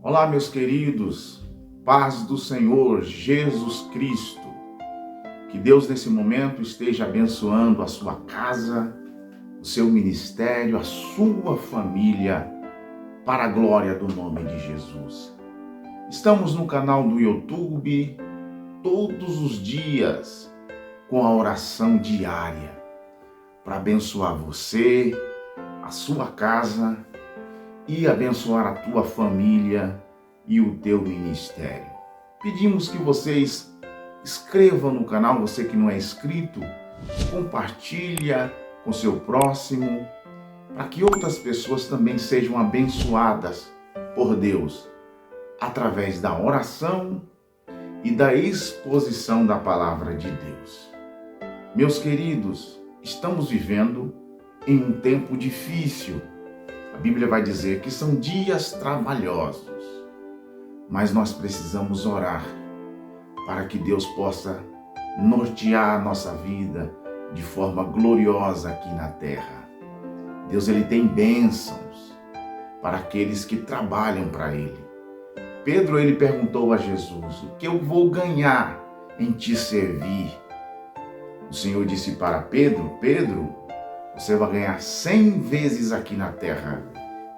Olá, meus queridos, paz do Senhor Jesus Cristo. Que Deus nesse momento esteja abençoando a sua casa, o seu ministério, a sua família, para a glória do nome de Jesus. Estamos no canal do YouTube todos os dias com a oração diária para abençoar você, a sua casa e abençoar a tua família e o teu ministério. Pedimos que vocês inscrevam no canal, você que não é inscrito, compartilha com seu próximo, para que outras pessoas também sejam abençoadas por Deus, através da oração e da exposição da palavra de Deus. Meus queridos, estamos vivendo em um tempo difícil. A Bíblia vai dizer que são dias trabalhosos, mas nós precisamos orar para que Deus possa nortear a nossa vida de forma gloriosa aqui na terra. Deus, ele tem bênçãos para aqueles que trabalham para Ele. Pedro, ele perguntou a Jesus: o que eu vou ganhar em te servir? O Senhor disse para Pedro: Pedro, você vai ganhar 100 vezes aqui na terra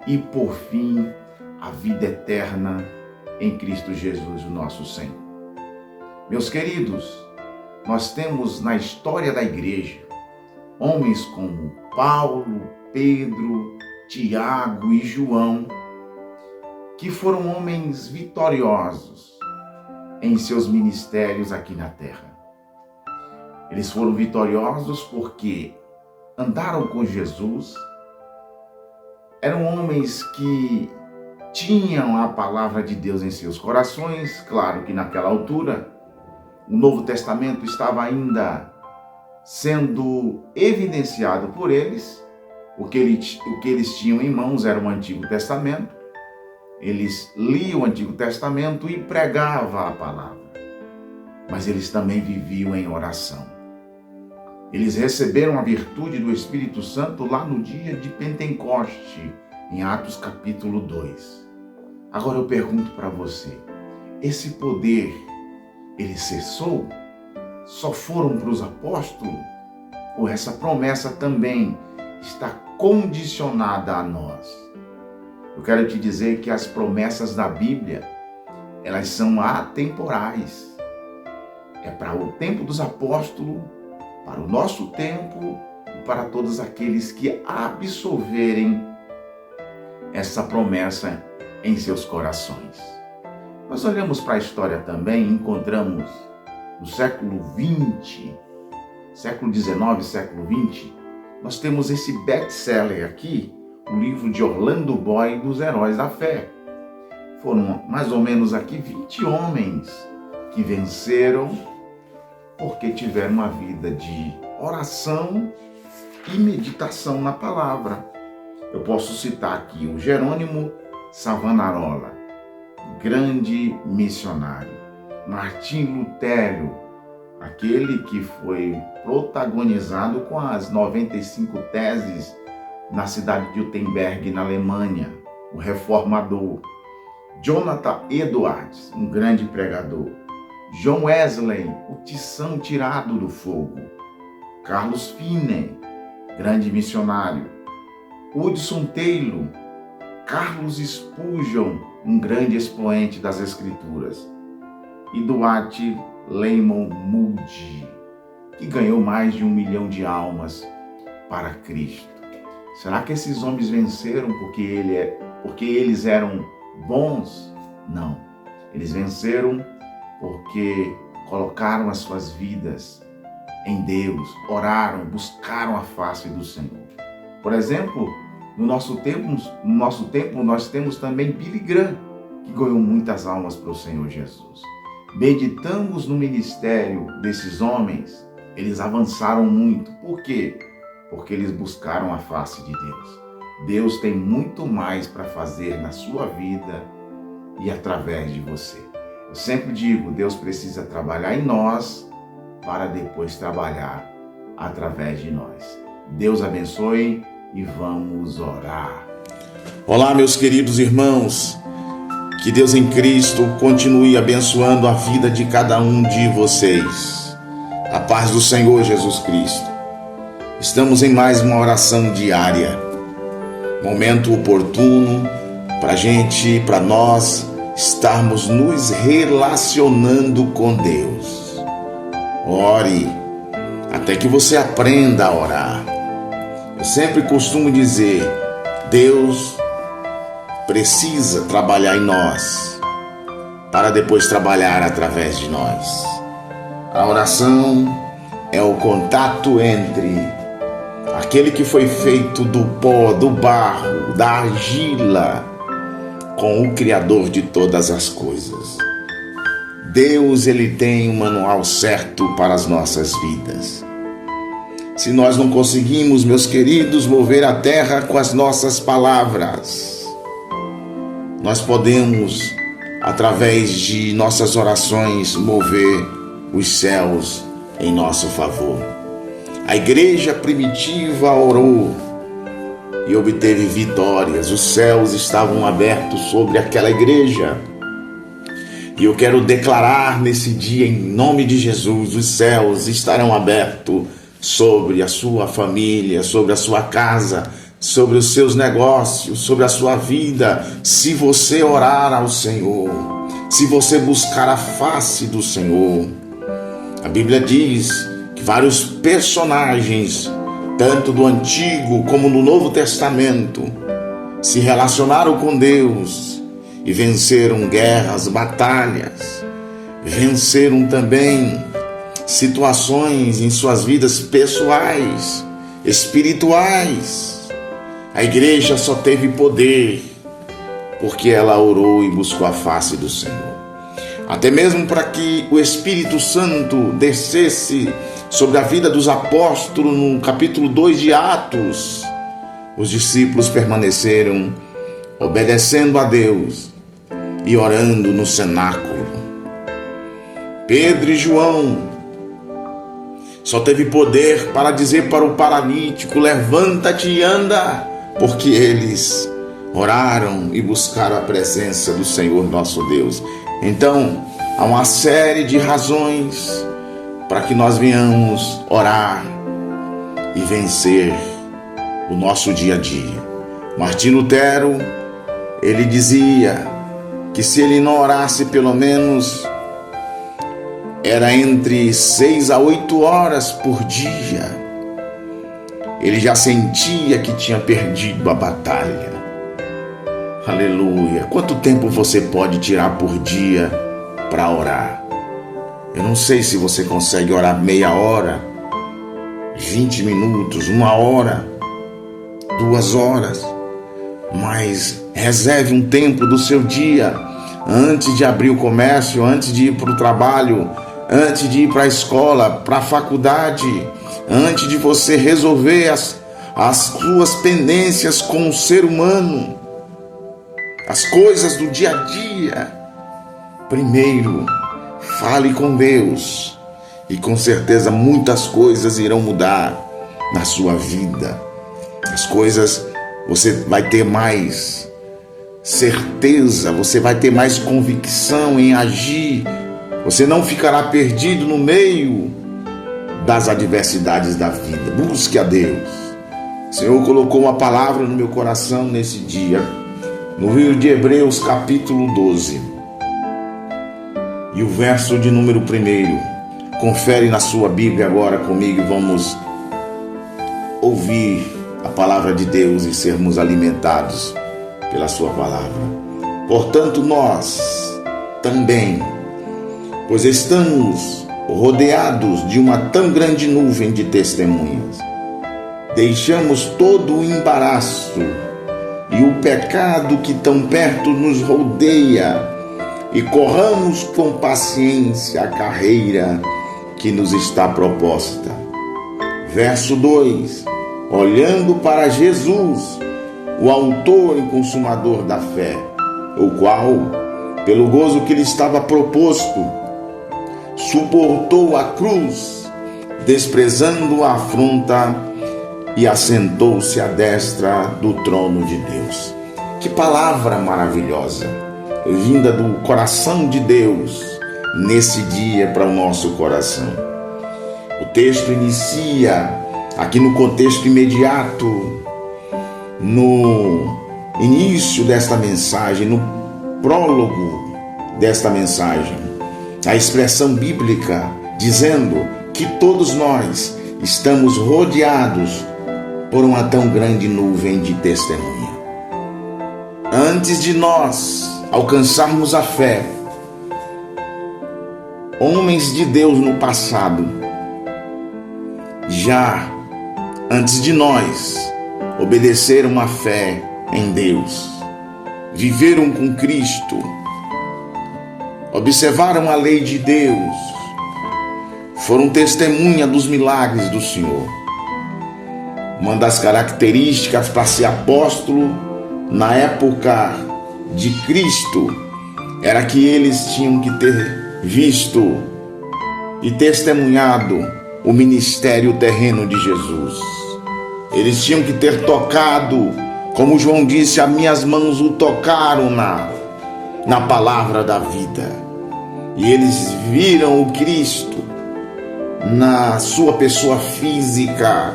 e, por fim, a vida eterna em Cristo Jesus, o nosso Senhor. Meus queridos, nós temos na história da igreja homens como Paulo, Pedro, Tiago e João, que foram homens vitoriosos em seus ministérios aqui na terra. Eles foram vitoriosos porque andaram com Jesus, eram homens que tinham a palavra de Deus em seus corações. Claro que naquela altura o Novo Testamento estava ainda sendo evidenciado por eles. O que eles tinham em mãos era o Antigo Testamento. Eles liam o Antigo Testamento e pregavam a palavra, mas eles também viviam em oração. Eles receberam a virtude do Espírito Santo lá no dia de Pentecoste, em Atos capítulo 2. Agora eu pergunto para você, esse poder, ele cessou? Só foram para os apóstolos? Ou essa promessa também está condicionada a nós? Eu quero te dizer que as promessas da Bíblia, elas são atemporais. É para o tempo dos apóstolos, para o nosso tempo e para todos aqueles que absorverem essa promessa em seus corações. Nós olhamos para a história também e encontramos no século XX, século XIX, século XX, nós temos esse best-seller aqui, o livro de Orlando Boyd, dos Heróis da Fé. Foram mais ou menos aqui 20 homens que venceram porque tiveram uma vida de oração e meditação na palavra. Eu posso citar aqui o Jerônimo Savonarola, grande missionário. Martim Lutero, aquele que foi protagonizado com as 95 teses na cidade de Wittenberg, na Alemanha, o reformador. Jonathan Edwards, um grande pregador. John Wesley, o tição tirado do fogo. Carlos Finney, grande missionário. Hudson Taylor, Carlos Spurgeon, um grande expoente das Escrituras. E Dwight Lyman Moody, que ganhou mais de 1 milhão de almas para Cristo. Será que esses homens venceram porque eles eram bons? Não. Eles venceram porque colocaram as suas vidas em Deus, oraram, buscaram a face do Senhor. Por exemplo, no nosso tempo nós temos também Billy Graham, que ganhou muitas almas para o Senhor Jesus. Meditamos no ministério desses homens, eles avançaram muito. Por quê? Porque eles buscaram a face de Deus. Deus tem muito mais para fazer na sua vida e através de você. Eu sempre digo, Deus precisa trabalhar em nós para depois trabalhar através de nós. Deus abençoe e vamos orar. Olá, meus queridos irmãos. Que Deus em Cristo continue abençoando a vida de cada um de vocês. A paz do Senhor Jesus Cristo. Estamos em mais uma oração diária. Momento oportuno para nós estarmos nos relacionando com Deus. Ore até que você aprenda a orar. Eu sempre costumo dizer, Deus precisa trabalhar em nós para depois trabalhar através de nós. A oração é o contato entre aquele que foi feito do pó, do barro, da argila, com o Criador de todas as coisas. Deus, Ele tem um manual certo para as nossas vidas. Se nós não conseguimos, meus queridos, mover a terra com as nossas palavras, nós podemos, através de nossas orações, mover os céus em nosso favor. A igreja primitiva orou e obteve vitórias. Os céus estavam abertos sobre aquela igreja. E eu quero declarar nesse dia, em nome de Jesus, os céus estarão abertos sobre a sua família, sobre a sua casa, sobre os seus negócios, sobre a sua vida, se você orar ao Senhor, se você buscar a face do Senhor. A Bíblia diz que vários personagens, tanto do Antigo como no Novo Testamento, se relacionaram com Deus e venceram guerras, batalhas, venceram também situações em suas vidas pessoais, espirituais. A igreja só teve poder porque ela orou e buscou a face do Senhor. Até mesmo para que o Espírito Santo descesse sobre a vida dos apóstolos no capítulo 2 de Atos, os discípulos permaneceram obedecendo a Deus e orando no cenáculo. Pedro e João só teve poder para dizer para o paralítico, levanta-te e anda, porque eles oraram e buscaram a presença do Senhor nosso Deus. Então, há uma série de razões para que nós venhamos orar e vencer o nosso dia a dia. Martim Lutero, ele dizia que se ele não orasse pelo menos era entre 6 a 8 horas por dia, ele já sentia que tinha perdido a batalha. Aleluia! Quanto tempo você pode tirar por dia para orar? Eu não sei se você consegue orar meia hora, 20 minutos, 1 hora, 2 horas, mas reserve um tempo do seu dia antes de abrir o comércio, antes de ir para o trabalho, antes de ir para a escola, para a faculdade, antes de você resolver as suas pendências com o ser humano, as coisas do dia a dia. Primeiro, fale com Deus e com certeza muitas coisas irão mudar na sua vida. As coisas, você vai ter mais certeza, você vai ter mais convicção em agir. Você não ficará perdido no meio das adversidades da vida. Busque a Deus. O Senhor colocou uma palavra no meu coração nesse dia, no livro de Hebreus, capítulo 12. E o verso de número 1. Confere na sua Bíblia agora comigo e vamos ouvir a palavra de Deus e sermos alimentados pela sua palavra. Portanto, nós também, pois estamos rodeados de uma tão grande nuvem de testemunhas, deixamos todo o embaraço e o pecado que tão perto nos rodeia e corramos com paciência a carreira que nos está proposta. Verso 2: olhando para Jesus, o autor e consumador da fé, o qual, pelo gozo que lhe estava proposto, suportou a cruz, desprezando a afronta, e assentou-se à destra do trono de Deus. Que palavra maravilhosa! vinda do coração de Deus nesse dia para o nosso coração. O texto inicia aqui no contexto imediato, no início desta mensagem, no prólogo desta mensagem, a expressão bíblica dizendo que todos nós estamos rodeados por uma tão grande nuvem de testemunha. Antes de nós alcançarmos a fé, homens de Deus no passado, já antes de nós, obedeceram a fé em Deus, viveram com Cristo, observaram a lei de Deus, foram testemunha dos milagres do Senhor. Uma das características para ser apóstolo na época de Cristo era que eles tinham que ter visto e testemunhado o ministério terreno de Jesus. Eles tinham que ter tocado, como João disse, as minhas mãos o tocaram na palavra da vida. E eles viram o Cristo na sua pessoa física,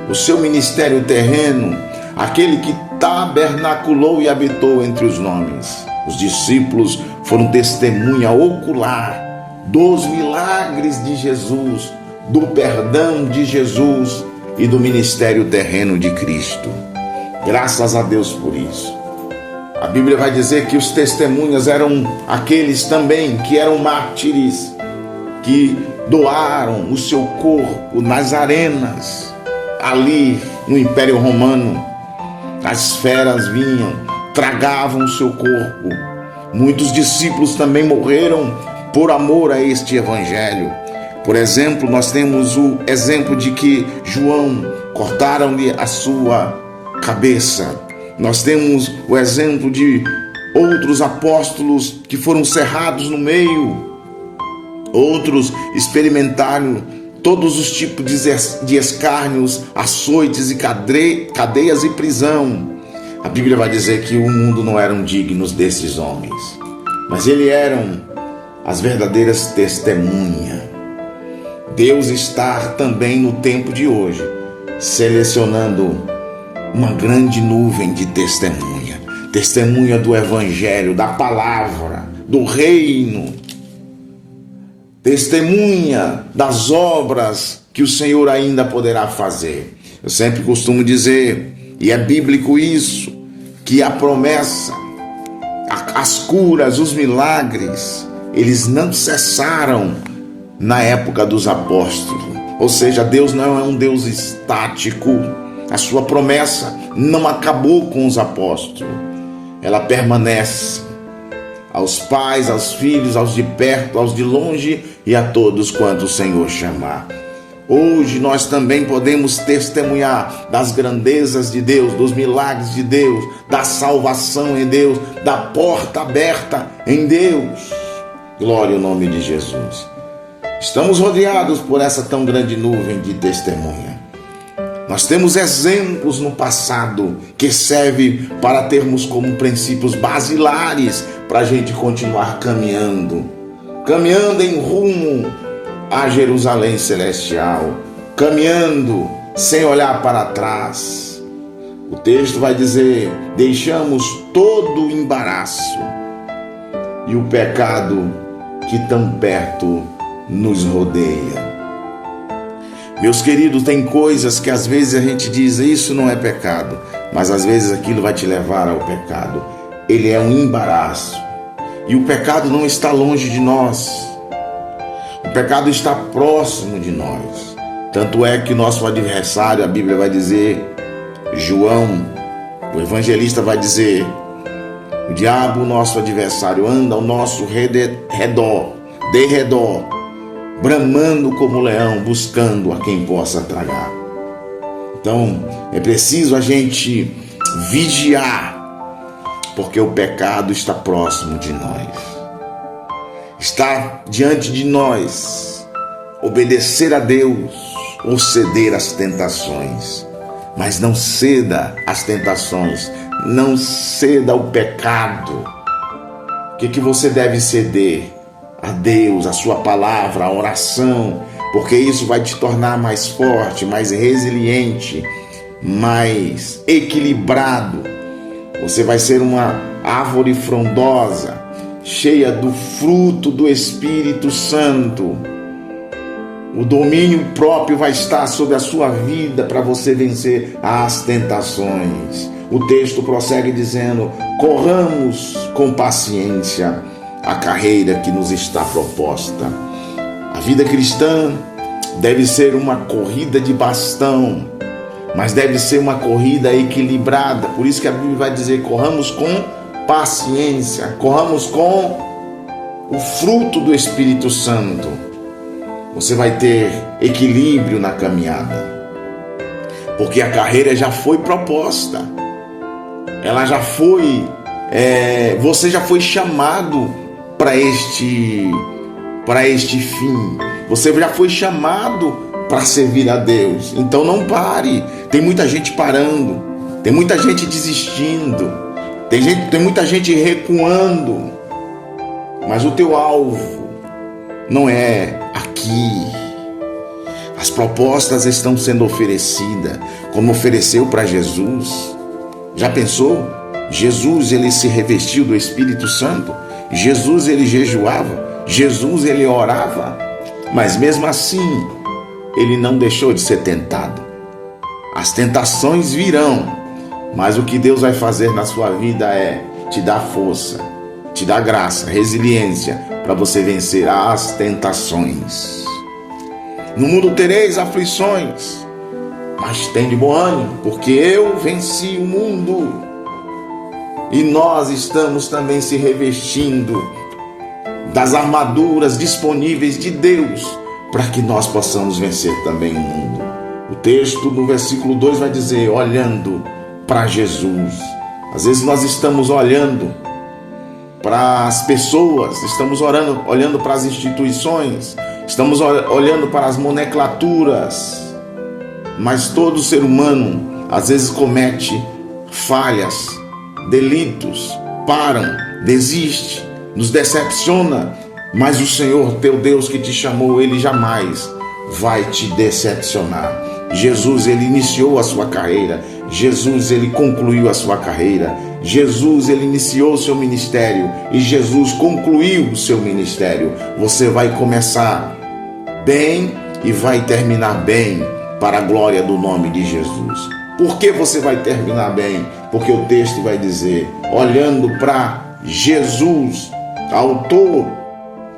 o seu ministério terreno, aquele que tabernaculou e habitou entre os homens. Os discípulos foram testemunha ocular dos milagres de Jesus, do perdão de Jesus e do ministério terreno de Cristo. Graças a Deus por isso. A Bíblia vai dizer que os testemunhas eram aqueles também que eram mártires, que doaram o seu corpo nas arenas, ali no Império Romano. As feras vinham, tragavam o seu corpo. Muitos discípulos também morreram por amor a este evangelho. Por exemplo, nós temos o exemplo de que João cortaram-lhe a sua cabeça. Nós temos o exemplo de outros apóstolos que foram cerrados no meio. Outros experimentaram todos os tipos de escárnios, açoites e cadeias e prisão. A Bíblia vai dizer que o mundo não eram dignos desses homens, mas eles eram as verdadeiras testemunhas. Deus está também no tempo de hoje selecionando uma grande nuvem de testemunha, testemunha do evangelho, da palavra, do reino, testemunha das obras que o Senhor ainda poderá fazer. Eu sempre costumo dizer, e é bíblico isso, que a promessa, as curas, os milagres, eles não cessaram na época dos apóstolos. Ou seja, Deus não é um Deus estático. A sua promessa não acabou com os apóstolos. Ela permanece aos pais, aos filhos, aos de perto, aos de longe e a todos quanto o Senhor chamar. Hoje nós também podemos testemunhar das grandezas de Deus, dos milagres de Deus, da salvação em Deus, da porta aberta em Deus. Glória ao nome de Jesus. Estamos rodeados por essa tão grande nuvem de testemunha. Nós temos exemplos no passado que servem para termos como princípios basilares para a gente continuar caminhando em rumo a Jerusalém celestial, caminhando sem olhar para trás. O texto vai dizer: deixamos todo o embaraço e o pecado que tão perto nos rodeia. Meus queridos, tem coisas que às vezes a gente diz, isso não é pecado, mas às vezes aquilo vai te levar ao pecado. Ele é um embaraço. E o pecado não está longe de nós. O pecado está próximo de nós. Tanto é que nosso adversário, a Bíblia vai dizer, João, o evangelista vai dizer, o diabo, nosso adversário, anda ao nosso redor, bramando como leão, buscando a quem possa tragar. Então, é preciso a gente vigiar, porque o pecado está próximo de nós. Está diante de nós obedecer a Deus ou ceder às tentações. Mas não ceda às tentações, não ceda ao pecado. que você deve ceder? A Deus, a sua palavra, a oração, porque isso vai te tornar mais forte, mais resiliente, mais equilibrado. Você vai ser uma árvore frondosa, cheia do fruto do Espírito Santo. O domínio próprio vai estar sobre a sua vida para você vencer as tentações. O texto prossegue dizendo: corramos com paciência a carreira que nos está proposta. A vida cristã deve ser uma corrida de bastão, mas deve ser uma corrida equilibrada. Por isso que a Bíblia vai dizer: corramos com paciência, corramos com o fruto do Espírito Santo. Você vai ter equilíbrio na caminhada, porque a carreira já foi proposta, ela já foi, você já foi chamado para este fim, você já foi chamado para servir a Deus. Então não pare. Tem muita gente parando, tem muita gente desistindo, tem muita gente recuando, mas o teu alvo não é aqui. As propostas estão sendo oferecidas, como ofereceu para Jesus. Já pensou? Jesus, ele se revestiu do Espírito Santo. Jesus, ele jejuava. Jesus, ele orava. Mas mesmo assim, ele não deixou de ser tentado. As tentações virão, mas o que Deus vai fazer na sua vida é te dar força, te dar graça, resiliência para você vencer as tentações. No mundo tereis aflições, mas tem de bom ânimo, porque eu venci o mundo. E nós estamos também se revestindo das armaduras disponíveis de Deus para que nós possamos vencer também o mundo. O texto no versículo 2 vai dizer: olhando para Jesus. Às vezes nós estamos olhando para as pessoas, estamos olhando para as instituições, estamos olhando para as nomenclaturas, mas todo ser humano às vezes comete falhas, delitos, param, desiste, nos decepciona, mas o Senhor teu Deus que te chamou, ele jamais vai te decepcionar. Jesus, ele iniciou a sua carreira. Jesus, ele concluiu a sua carreira. Jesus, ele iniciou o seu ministério e Jesus concluiu o seu ministério. Você vai começar bem e vai terminar bem para a glória do nome de Jesus. Por que você vai terminar bem? Porque o texto vai dizer: olhando para Jesus, autor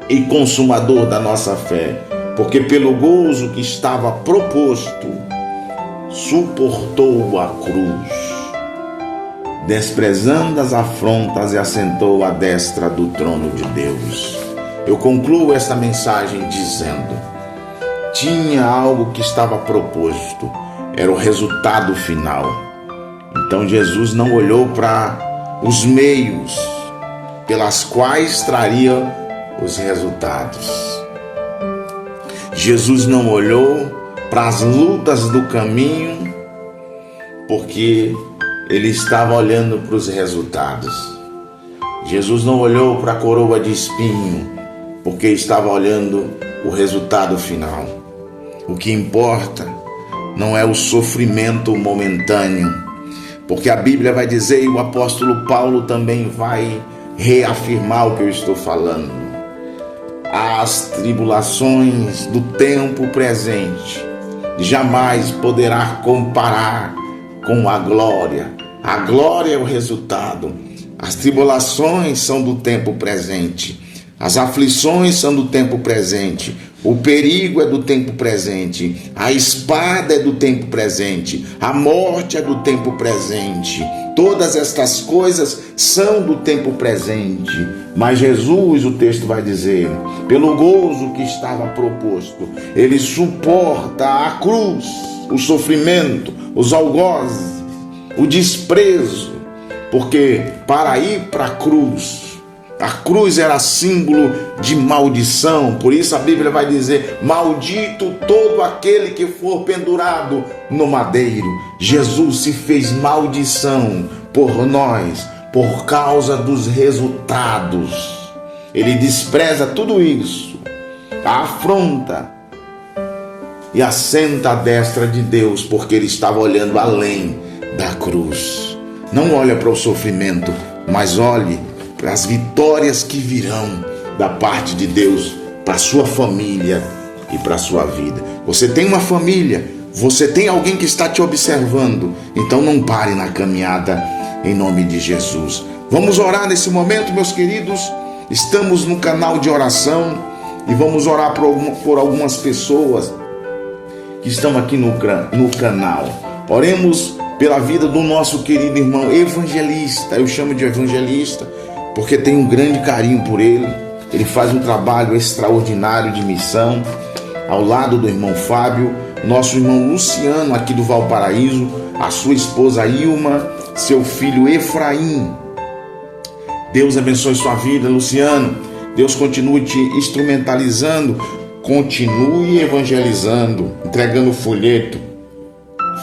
e consumador da nossa fé, porque pelo gozo que estava proposto, suportou a cruz, desprezando as afrontas, e assentou à destra do trono de Deus. Eu concluo esta mensagem dizendo: tinha algo que estava proposto, era o resultado final. Então Jesus não olhou para os meios pelas quais traria os resultados. Jesus não olhou para as lutas do caminho, porque ele estava olhando para os resultados. Jesus não olhou para a coroa de espinho, porque estava olhando o resultado final. O que importa não é o sofrimento momentâneo, porque a Bíblia vai dizer, e o apóstolo Paulo também vai reafirmar o que eu estou falando: as tribulações do tempo presente jamais poderá comparar com a glória. A glória é o resultado. As tribulações são do tempo presente. As aflições são do tempo presente. O perigo é do tempo presente. A espada é do tempo presente. A morte é do tempo presente. Todas estas coisas são do tempo presente. Mas Jesus, o texto vai dizer, pelo gozo que estava proposto, ele suporta a cruz, o sofrimento, os algozes, o desprezo, porque para ir para a cruz era símbolo de maldição. Por isso a Bíblia vai dizer: maldito todo aquele que for pendurado no madeiro. Jesus se fez maldição por nós, por causa dos resultados. ele despreza tudo isso, a afronta e assenta à destra de Deus, porque ele estava olhando além da cruz. Não olha para o sofrimento, mas olhe para as vitórias que virão da parte de Deus para a sua família e para a sua vida. Você tem uma família, você tem alguém que está te observando, então não pare na caminhada em nome de Jesus. Vamos orar nesse momento, meus queridos. Estamos no canal de oração e vamos orar por algumas pessoas que estão aqui no canal. Oremos pela vida do nosso querido irmão evangelista. Eu chamo de evangelista porque tenho um grande carinho por ele. Ele faz um trabalho extraordinário de missão ao lado do irmão Fábio, nosso irmão Luciano aqui do Valparaíso, a sua esposa Ilma, seu filho Efraim. Deus abençoe sua vida, Luciano. Deus continue te instrumentalizando, continue evangelizando, entregando o folheto,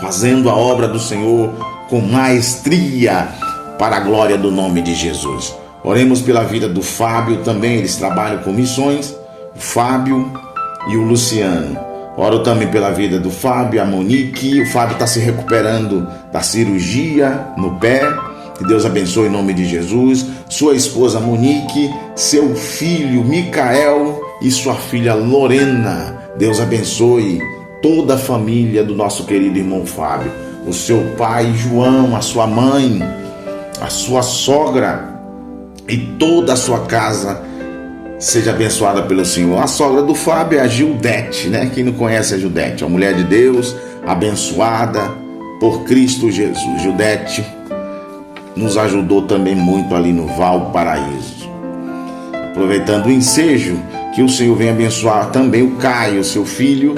fazendo a obra do Senhor com maestria para a glória do nome de Jesus. Oremos pela vida do Fábio também, eles trabalham com missões, o Fábio e o Luciano. Oro também pela vida do Fábio, a Monique. O Fábio está se recuperando da cirurgia no pé. Que Deus abençoe em nome de Jesus. Sua esposa Monique, seu filho Micael e sua filha Lorena. Deus abençoe toda a família do nosso querido irmão Fábio. O seu pai João, a sua mãe, a sua sogra e toda a sua casa seja abençoada pelo Senhor. A sogra do Fábio é a Gildete, né? Quem não conhece a Gildete, é uma mulher de Deus, abençoada por Cristo Jesus. Gildete nos ajudou também muito ali no Valparaíso. Aproveitando o ensejo, que o Senhor venha abençoar também o Caio, seu filho,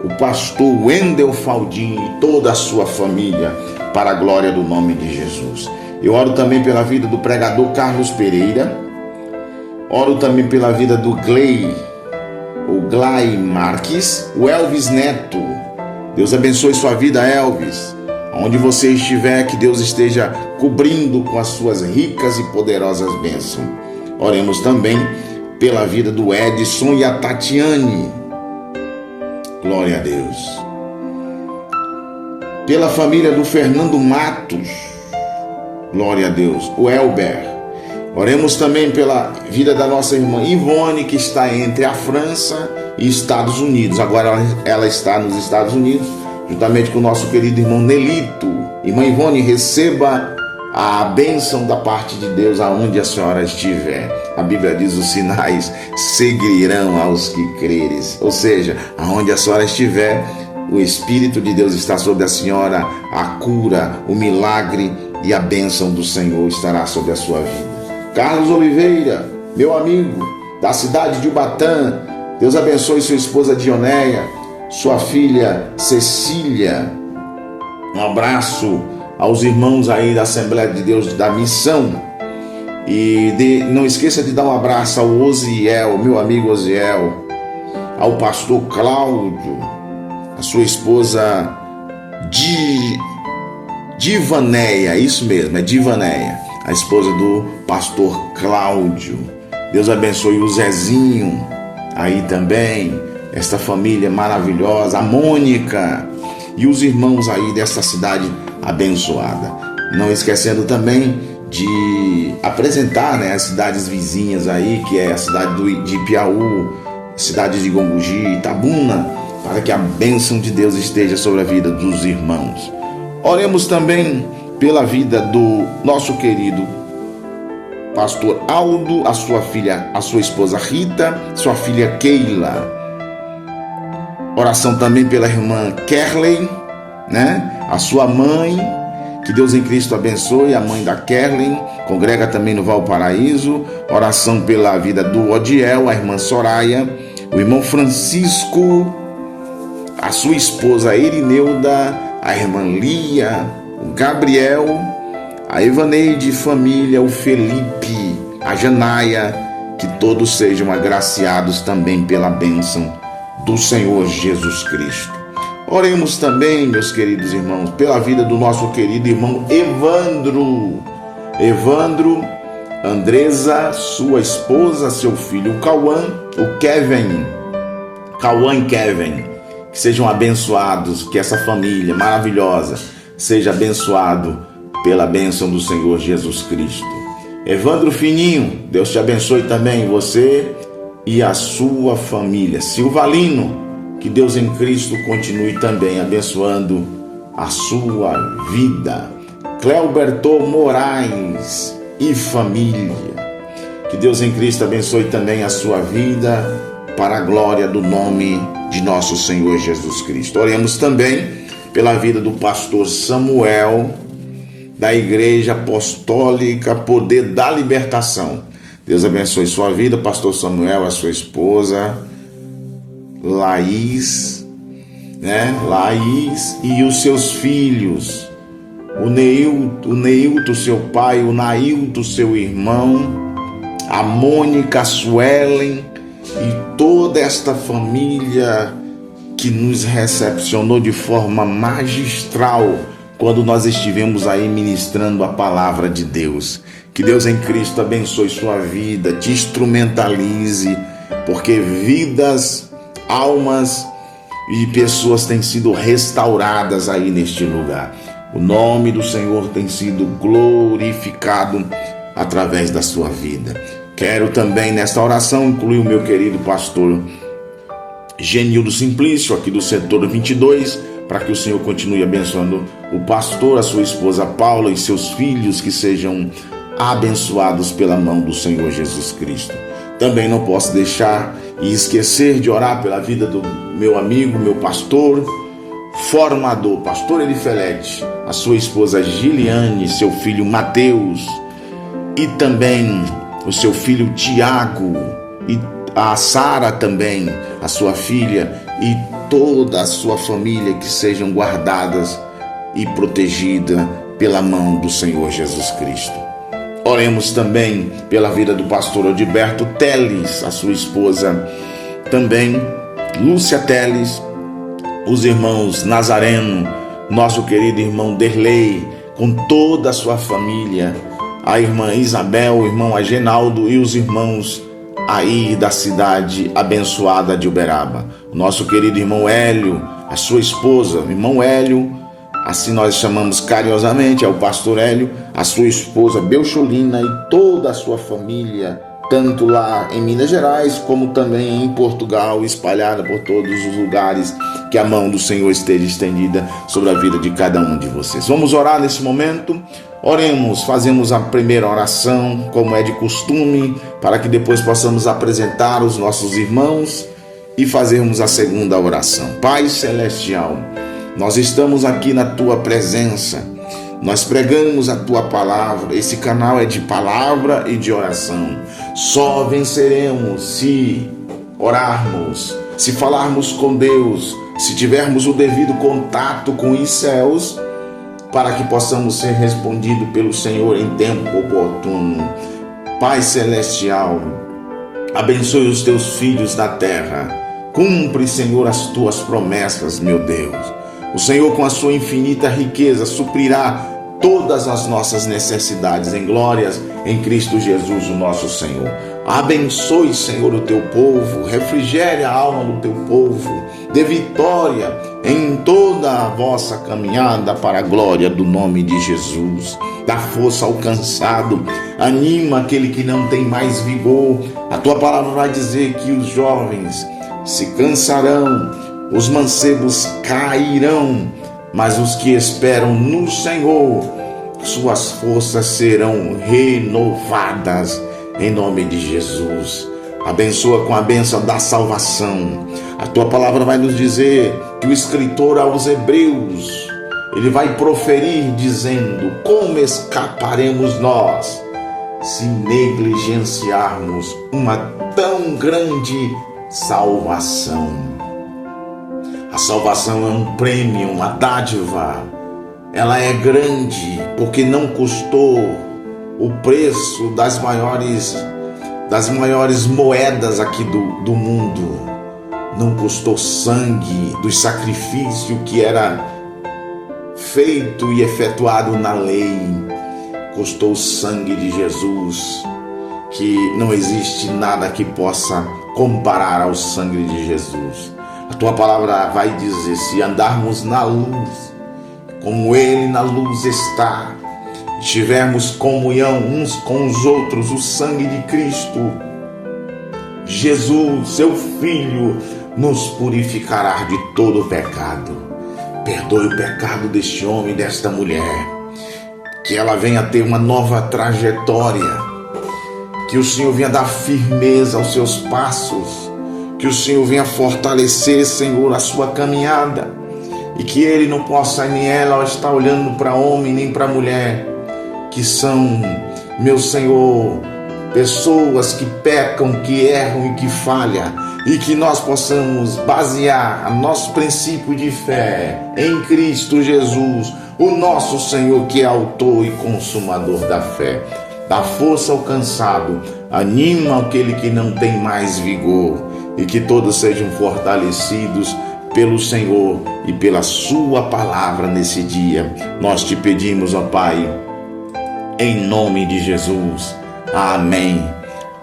o pastor Wendel Faldim e toda a sua família, para a glória do nome de Jesus. Eu oro também pela vida do pregador Carlos Pereira. Oro também pela vida do Glei Marques, o Elvis Neto. Deus abençoe sua vida, Elvis. Onde você estiver, que Deus esteja cobrindo com as suas ricas e poderosas bênçãos. Oremos também pela vida do Edson e a Tatiane. Glória a Deus. Pela família do Fernando Matos. Glória a Deus. O Elber. Oremos também pela vida da nossa irmã Ivone, que está entre a França e Estados Unidos. Agora ela está nos Estados Unidos, juntamente com o nosso querido irmão Nelito. Irmã Ivone, receba a bênção da parte de Deus aonde a senhora estiver. A Bíblia diz: os sinais seguirão aos que creres. Ou seja, aonde a senhora estiver, o Espírito de Deus está sobre a senhora, a cura, o milagre e a bênção do Senhor estará sobre a sua vida. Carlos Oliveira, meu amigo, da cidade de Ubatã, Deus abençoe sua esposa Dionéia, sua filha Cecília. Um abraço aos irmãos aí da Assembleia de Deus da Missão. E não esqueça de dar um abraço ao Osiel, meu amigo Osiel, ao pastor Cláudio, a sua esposa Divanéia, isso mesmo, é Divanéia, a esposa do pastor Cláudio. Deus abençoe o Zezinho aí também, esta família maravilhosa, a Mônica e os irmãos aí desta cidade abençoada. Não esquecendo também de apresentar, né, as cidades vizinhas aí, que é a cidade de Piauí, cidade de Gombugi, Itabuna, para que a bênção de Deus esteja sobre a vida dos irmãos. Oremos também pela vida do nosso querido pastor Aldo, a sua filha, a sua esposa Rita, sua filha Keila. Oração também pela irmã Kerley, né? A sua mãe, que Deus em Cristo abençoe, a mãe da Kerley, congrega também no Valparaíso. Oração pela vida do Odiel, a irmã Soraya, o irmão Francisco, a sua esposa Irineuda, a irmã Lia, o Gabriel, a Evaneide, família, o Felipe, a Janaia, que todos sejam agraciados também pela bênção do Senhor Jesus Cristo. Oremos também, meus queridos irmãos, pela vida do nosso querido irmão Evandro. Evandro, Andresa, sua esposa, seu filho Cauã, o Kevin, Cauã e Kevin, que sejam abençoados, que essa família maravilhosa seja abençoado pela bênção do Senhor Jesus Cristo. Evandro Fininho, Deus te abençoe também, você e a sua família. Silvalino, que Deus em Cristo continue também abençoando a sua vida. Cleoberto Moraes e família, que Deus em Cristo abençoe também a sua vida, para a glória do nome de nosso Senhor Jesus Cristo. Oremos também pela vida do pastor Samuel, da Igreja Apostólica Poder da Libertação. Deus abençoe sua vida, pastor Samuel, a sua esposa Laís, Laís e os seus filhos, o Neilton, seu pai, o Nailton, seu irmão, a Mônica, a Suelen e toda esta família que nos recepcionou de forma magistral quando nós estivemos aí ministrando a palavra de Deus. Que Deus em Cristo abençoe sua vida, te instrumentalize, porque vidas, almas e pessoas têm sido restauradas aí neste lugar. O nome do Senhor tem sido glorificado através da sua vida. Quero também nesta oração incluir o meu querido pastor Genildo Simplício, aqui do setor 22, para que o Senhor continue abençoando o pastor, a sua esposa Paula e seus filhos, que sejam abençoados pela mão do Senhor Jesus Cristo. Também não posso deixar e esquecer de orar pela vida do meu amigo, meu pastor, formador, pastor Elifelete, a sua esposa Giliane, seu filho Mateus e também o seu filho Tiago e a Sara também, a sua filha e toda a sua família, que sejam guardadas e protegidas pela mão do Senhor Jesus Cristo. Oremos também pela vida do pastor Odiberto Teles, a sua esposa também, Lúcia Teles, os irmãos Nazareno, nosso querido irmão Derlei, com toda a sua família, a irmã Isabel, o irmão Agenaldo e os irmãos aí da cidade abençoada de Uberaba. O nosso querido irmão Hélio, a sua esposa, o irmão Hélio, assim nós chamamos carinhosamente, é o pastor Hélio, a sua esposa Belcholina e toda a sua família, tanto lá em Minas Gerais, como também em Portugal, espalhada por todos os lugares, que a mão do Senhor esteja estendida sobre a vida de cada um de vocês. Vamos orar nesse momento. Oremos, fazemos a primeira oração, como é de costume, para que depois possamos apresentar os nossos irmãos e fazermos a segunda oração. Pai Celestial, nós estamos aqui na Tua presença, nós pregamos a Tua palavra, esse canal é de palavra e de oração. Só venceremos se orarmos, se falarmos com Deus, se tivermos o devido contato com os céus, para que possamos ser respondidos pelo Senhor em tempo oportuno. Pai Celestial, abençoe os Teus filhos da terra. Cumpre, Senhor, as Tuas promessas, meu Deus. O Senhor, com a sua infinita riqueza, suprirá todas as nossas necessidades em glórias em Cristo Jesus, o nosso Senhor. Abençoe, Senhor, o Teu povo, refrigere a alma do Teu povo, dê vitória em toda a vossa caminhada para a glória do nome de Jesus. Dá força ao cansado, anima aquele que não tem mais vigor. A Tua palavra vai dizer que os jovens se cansarão, os mancebos cairão, mas os que esperam no Senhor, suas forças serão renovadas, em nome de Jesus. Abençoa com a bênção da salvação. A Tua palavra vai nos dizer que o escritor aos Hebreus, ele vai proferir dizendo: como escaparemos nós se negligenciarmos uma tão grande salvação? A salvação é um prêmio, uma dádiva. Ela é grande porque não custou o preço das maiores moedas aqui do mundo. Não custou sangue do sacrifício que era feito e efetuado na lei. Custou o sangue de Jesus, que não existe nada que possa comparar ao sangue de Jesus. A tua palavra vai dizer: se andarmos na luz, como Ele na luz está, tivermos comunhão uns com os outros, o sangue de Cristo, Jesus, seu Filho, nos purificará de todo o pecado. Perdoe o pecado deste homem e desta mulher, que ela venha ter uma nova trajetória, que o Senhor venha dar firmeza aos seus passos, que o Senhor venha fortalecer, Senhor, a sua caminhada, e que ele não possa nem ela estar olhando para homem nem para mulher, que são, meu Senhor, pessoas que pecam, que erram e que falham, e que nós possamos basear nosso princípio de fé em Cristo Jesus, o nosso Senhor, que é autor e consumador da fé. Dá força ao cansado, anima aquele que não tem mais vigor, e que todos sejam fortalecidos pelo Senhor e pela sua palavra nesse dia. Nós te pedimos, ó Pai, em nome de Jesus. Amém.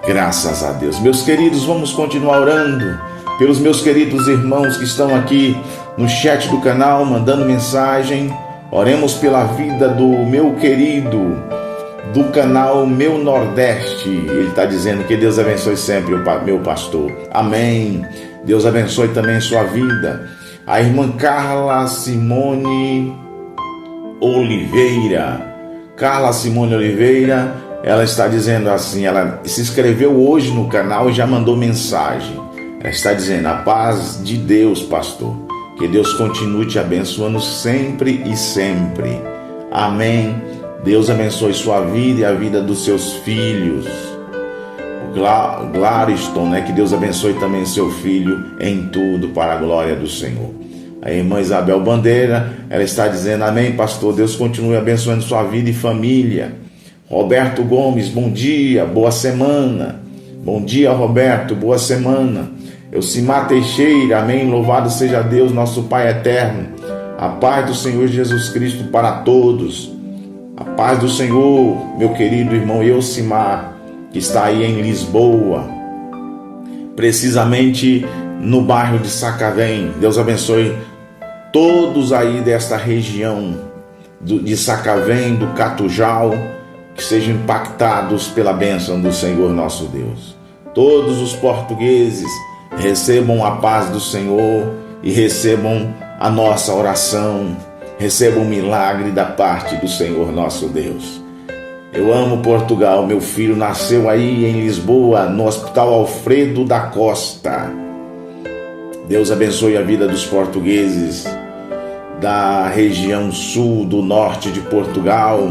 Graças a Deus. Meus queridos, vamos continuar orando pelos meus queridos irmãos que estão aqui no chat do canal, mandando mensagem. Oremos pela vida do meu querido do canal Meu Nordeste. Ele está dizendo que Deus abençoe sempre o meu pastor. Amém. Deus abençoe também sua vida. A irmã Carla Simone Oliveira. Carla Simone Oliveira, ela está dizendo assim, ela se inscreveu hoje no canal e já mandou mensagem. Ela está dizendo: a paz de Deus, pastor. Que Deus continue te abençoando sempre e sempre. Amém. Deus abençoe sua vida e a vida dos seus filhos. O Glariston, que Deus abençoe também seu filho em tudo para a glória do Senhor. A irmã Isabel Bandeira, ela está dizendo: amém, pastor, Deus continue abençoando sua vida e família. Roberto Gomes, bom dia, boa semana. Bom dia, Roberto, boa semana. Elcimar Teixeira, amém, louvado seja Deus, nosso Pai eterno. A paz do Senhor Jesus Cristo para todos. A paz do Senhor, meu querido irmão Elcimar, que está aí em Lisboa, precisamente no bairro de Sacavém. Deus abençoe todos aí desta região de Sacavém, do Catujal, que sejam impactados pela bênção do Senhor nosso Deus. Todos os portugueses recebam a paz do Senhor e recebam a nossa oração, recebam o milagre da parte do Senhor nosso Deus. Eu amo Portugal, meu filho nasceu aí em Lisboa, no Hospital Alfredo da Costa. Deus abençoe a vida dos portugueses da região sul, do norte de Portugal,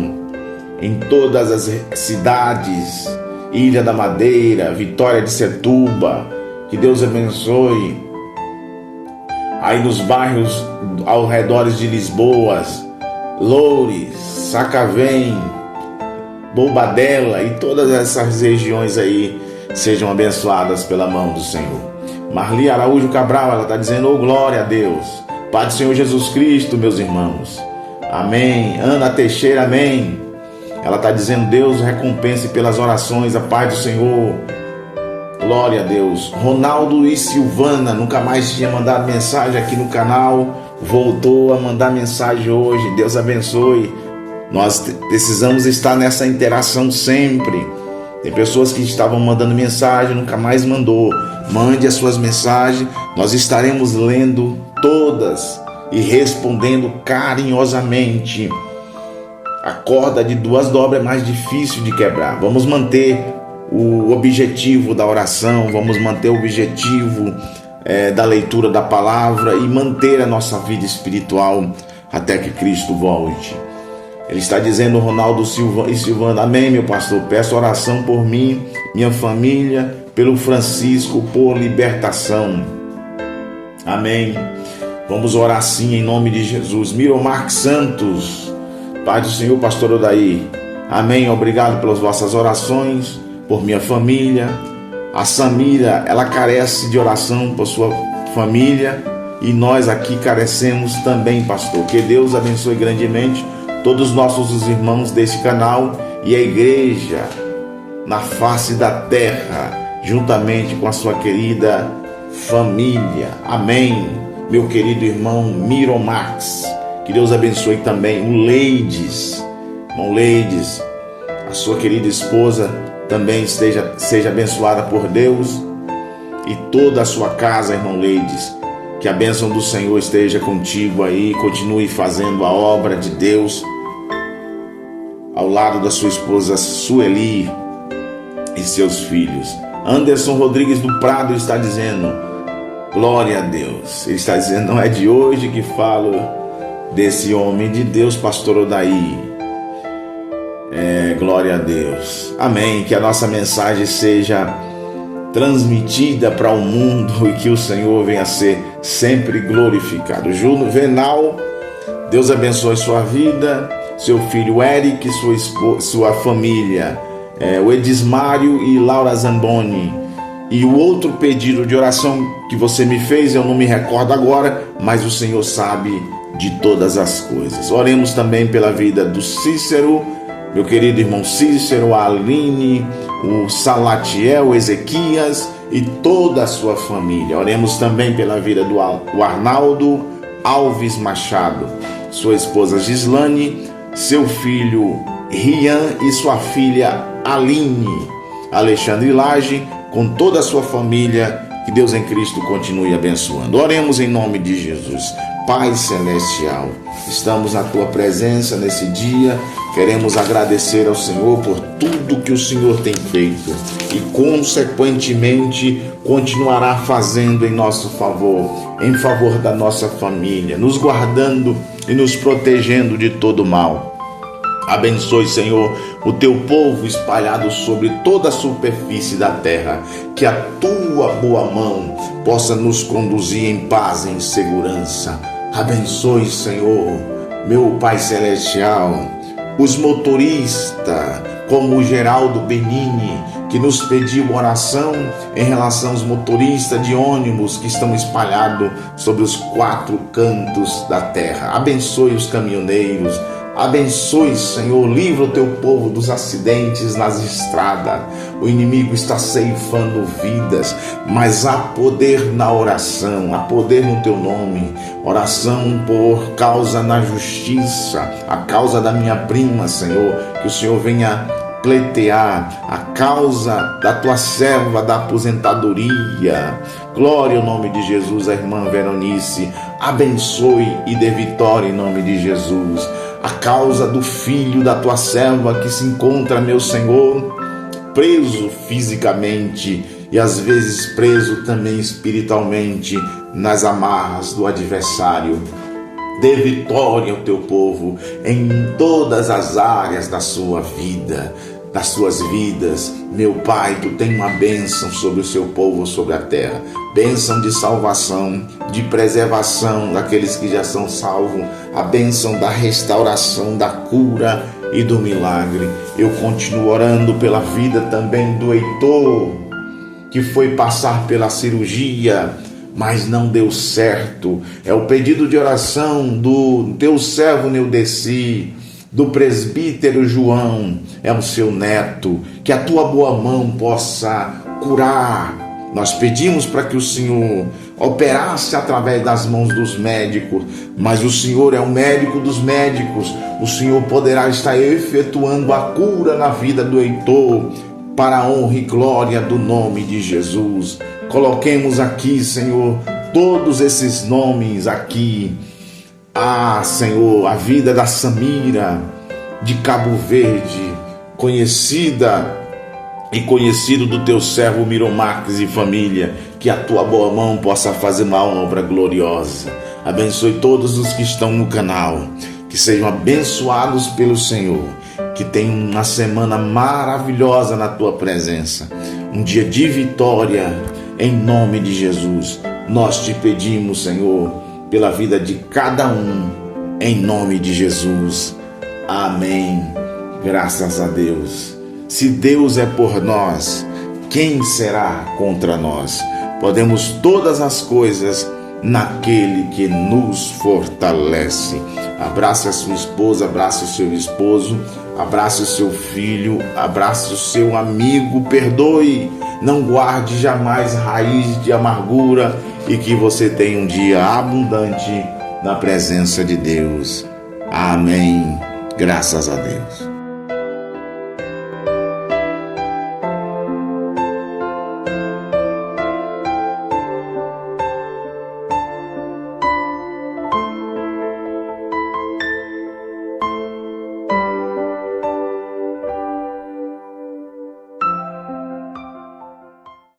em todas as cidades, Ilha da Madeira, Vitória de Setúbal. Que Deus abençoe aí nos bairros ao redor de Lisboa, Loures, Sacavém, Bobadela e todas essas regiões aí sejam abençoadas pela mão do Senhor. Marli Araújo Cabral, ela está dizendo: oh, glória a Deus, Pai do Senhor Jesus Cristo, meus irmãos, amém. Ana Teixeira, amém. Ela está dizendo: Deus recompense pelas orações, a paz do Senhor, glória a Deus. Ronaldo e Silvana, nunca mais tinha mandado mensagem aqui no canal, voltou a mandar mensagem hoje. Deus abençoe. Nós precisamos estar nessa interação sempre. Tem pessoas que estavam mandando mensagem, nunca mais mandou. Mande as suas mensagens, nós estaremos lendo todas e respondendo carinhosamente. A corda de duas dobras é mais difícil de quebrar. Vamos manter o objetivo da oração, vamos manter o objetivo da leitura da palavra e manter a nossa vida espiritual até que Cristo volte. Ele está dizendo, Ronaldo Silva e Silvana: amém, meu pastor, peço oração por mim, minha família, pelo Francisco, por libertação. Amém. Vamos orar sim em nome de Jesus. Miromar Santos, Pai do Senhor, pastor Odaí, amém. Obrigado pelas vossas orações, por minha família. A Samira, ela carece de oração por sua família e nós aqui carecemos também, pastor. Que Deus abençoe grandemente todos os nossos irmãos desse canal e a igreja na face da terra, juntamente com a sua querida família. Amém. Meu querido irmão Miromax, que Deus abençoe também o Leides, irmão Leides, a sua querida esposa também seja abençoada por Deus, e toda a sua casa, irmão Leides. Que a bênção do Senhor esteja contigo aí, continue fazendo a obra de Deus ao lado da sua esposa Sueli e seus filhos. Anderson Rodrigues do Prado está dizendo: glória a Deus. Ele está dizendo: não é de hoje que falo desse homem de Deus, pastor Odaí. Glória a Deus. Amém. Que a nossa mensagem seja transmitida para o mundo e que o Senhor venha a ser sempre glorificado. Juvenal, Deus abençoe sua vida, seu filho Eric, sua família, o Edismário e Laura Zamboni. E o outro pedido de oração que você me fez, eu não me recordo agora, mas o Senhor sabe de todas as coisas. Oremos também pela vida do Cícero, meu querido irmão Cícero, a Aline, o Salatiel, o Ezequias e toda a sua família. Oremos também pela vida do Arnaldo Alves Machado, sua esposa Gislane, seu filho Rian e sua filha Aline, Alexandre Lage, com toda a sua família. Que Deus em Cristo continue abençoando. Oremos em nome de Jesus. Pai Celestial, estamos na Tua presença nesse dia. Queremos agradecer ao Senhor por tudo que o Senhor tem feito e, consequentemente, continuará fazendo em nosso favor, em favor da nossa família, nos guardando e nos protegendo de todo mal. Abençoe, Senhor, o Teu povo espalhado sobre toda a superfície da terra. Que a Tua boa mão possa nos conduzir em paz e em segurança. Abençoe, Senhor, meu Pai Celestial, os motoristas, como o Geraldo Benini, que nos pediu oração em relação aos motoristas de ônibus que estão espalhados sobre os 4 cantos da terra. Abençoe os caminhoneiros. Abençoe, Senhor, livra o Teu povo dos acidentes nas estradas. O inimigo está ceifando vidas, mas há poder na oração, há poder no Teu nome. Oração por causa na justiça, a causa da minha prima, Senhor, que o Senhor venha pleitear a causa da Tua serva da aposentadoria. Glória ao nome de Jesus, a irmã Veronice. Abençoe e dê vitória em nome de Jesus. A causa do filho da Tua serva que se encontra, meu Senhor, preso fisicamente e às vezes preso também espiritualmente nas amarras do adversário. Dê vitória ao Teu povo em todas as áreas da sua vida, das suas vidas. Meu Pai, Tu tem uma bênção sobre o Seu povo, sobre a terra. Bênção de salvação, de preservação daqueles que já são salvos. A bênção da restauração, da cura e do milagre. Eu continuo orando pela vida também do Heitor, que foi passar pela cirurgia, mas não deu certo. É o pedido de oração do Teu servo Neudeci, do presbítero João, é o seu neto. Que a Tua boa mão possa curar. Nós pedimos para que o Senhor operasse através das mãos dos médicos, mas o Senhor é o médico dos médicos. O Senhor poderá estar efetuando a cura na vida do Heitor, para a honra e glória do nome de Jesus. Coloquemos aqui, Senhor, todos esses nomes aqui. Senhor, a vida da Samira, de Cabo Verde, conhecida e conhecido do Teu servo Miromax e família. Que a Tua boa mão possa fazer uma obra gloriosa. Abençoe todos os que estão no canal, que sejam abençoados pelo Senhor, que tenham uma semana maravilhosa na Tua presença, um dia de vitória, em nome de Jesus. Nós Te pedimos, Senhor, pela vida de cada um, em nome de Jesus. Amém. Graças a Deus. Se Deus é por nós, quem será contra nós? Podemos todas as coisas naquele que nos fortalece. Abrace a sua esposa, abrace o seu esposo, Abrace o seu filho, abrace o seu amigo, perdoe, não guarde jamais raiz de amargura e que você tenha um dia abundante na presença de Deus. Amém. Graças a Deus.